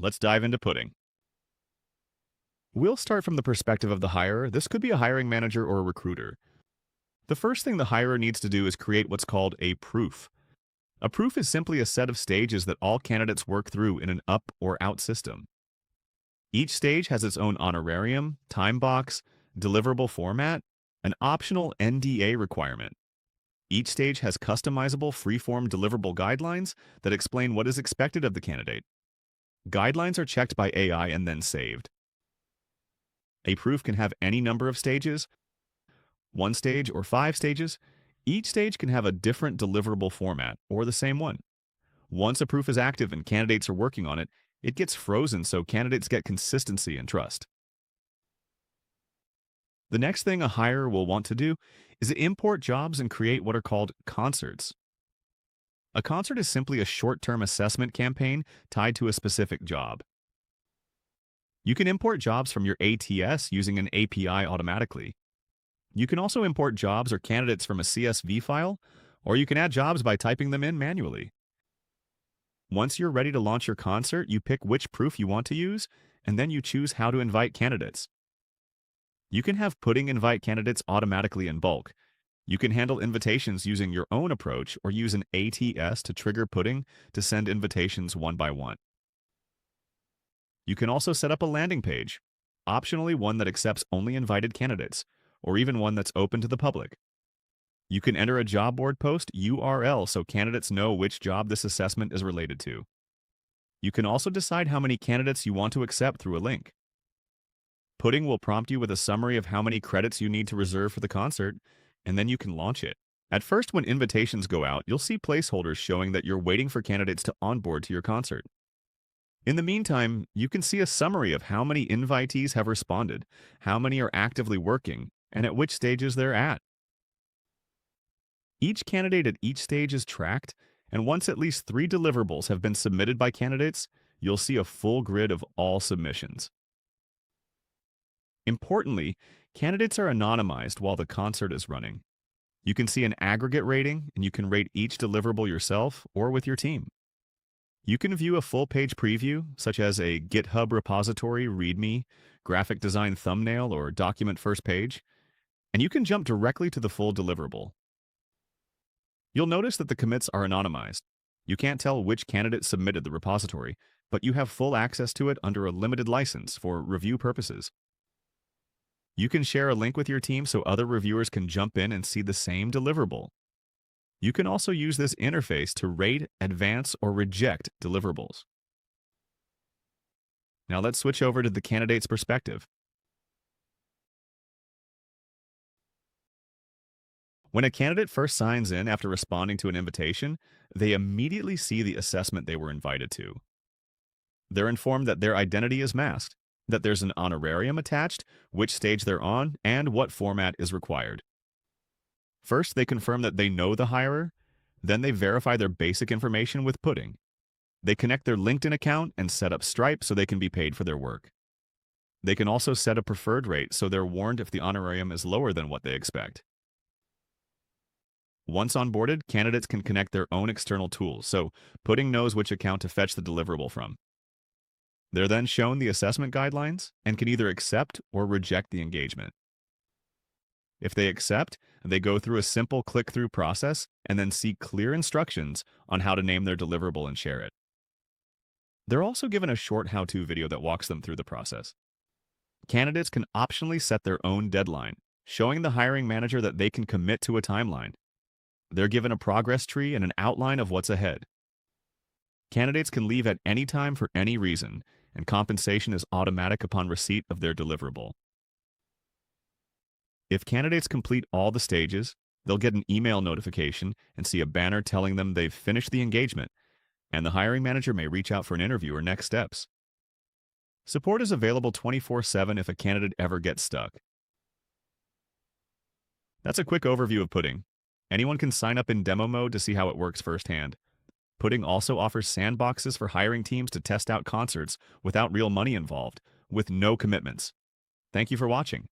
let's dive into pudding. We'll start from the perspective of the hirer. This could be a hiring manager or a recruiter. The first thing the hirer needs to do is create what's called a proof. A proof is simply a set of stages that all candidates work through in an up or out system. Each stage has its own honorarium, time box, deliverable format, an optional NDA requirement. Each stage has customizable freeform deliverable guidelines that explain what is expected of the candidate. Guidelines are checked by AI and then saved. A proof can have any number of stages, one stage or 5 stages. Each stage can have a different deliverable format or the same one. Once a proof is active and candidates are working on it, it gets frozen so candidates get consistency and trust. The next thing a hirer will want to do is import jobs and create what are called concerts. A concert is simply a short-term assessment campaign tied to a specific job. You can import jobs from your ATS using an API automatically. You can also import jobs or candidates from a CSV file, or you can add jobs by typing them in manually. Once you're ready to launch your concert, you pick which proof you want to use, and then you choose how to invite candidates. You can have pudding invite candidates automatically in bulk. You can handle invitations using your own approach or use an ATS to trigger pudding to send invitations one by one. You can also set up a landing page, optionally one that accepts only invited candidates, or even one that's open to the public. You can enter a job board post URL so candidates know which job this assessment is related to. You can also decide how many candidates you want to accept through a link. Pudding will prompt you with a summary of how many credits you need to reserve for the concert, and then you can launch it. At first, when invitations go out, you'll see placeholders showing that you're waiting for candidates to onboard to your concert. In the meantime, you can see a summary of how many invitees have responded, how many are actively working, and at which stages they're at. Each candidate at each stage is tracked, and once at least 3 deliverables have been submitted by candidates, you'll see a full grid of all submissions. Importantly, candidates are anonymized while the concert is running. You can see an aggregate rating, and you can rate each deliverable yourself or with your team. You can view a full-page preview, such as a GitHub repository, README, graphic design thumbnail, or document first page, and you can jump directly to the full deliverable. You'll notice that the commits are anonymized. You can't tell which candidate submitted the repository, but you have full access to it under a limited license for review purposes. You can share a link with your team so other reviewers can jump in and see the same deliverable. You can also use this interface to rate, advance, or reject deliverables. Now let's switch over to the candidate's perspective. When a candidate first signs in after responding to an invitation, they immediately see the assessment they were invited to. They're informed that their identity is masked, that there's an honorarium attached, which stage they're on, and what format is required. First, they confirm that they know the hirer. Then they verify their basic information with pudding. They connect their LinkedIn account and set up Stripe so they can be paid for their work. They can also set a preferred rate so they're warned if the honorarium is lower than what they expect. Once onboarded, candidates can connect their own external tools, so pudding knows which account to fetch the deliverable from. They're then shown the assessment guidelines and can either accept or reject the engagement. If they accept, they go through a simple click-through process and then see clear instructions on how to name their deliverable and share it. They're also given a short how-to video that walks them through the process. Candidates can optionally set their own deadline, showing the hiring manager that they can commit to a timeline. They're given a progress tree and an outline of what's ahead. Candidates can leave at any time for any reason, and compensation is automatic upon receipt of their deliverable. If candidates complete all the stages, they'll get an email notification and see a banner telling them they've finished the engagement, and the hiring manager may reach out for an interview or next steps. Support is available 24/7 if a candidate ever gets stuck. That's a quick overview of pudding. Anyone can sign up in demo mode to see how it works firsthand. Pudding also offers sandboxes for hiring teams to test out concerts without real money involved, with no commitments. Thank you for watching.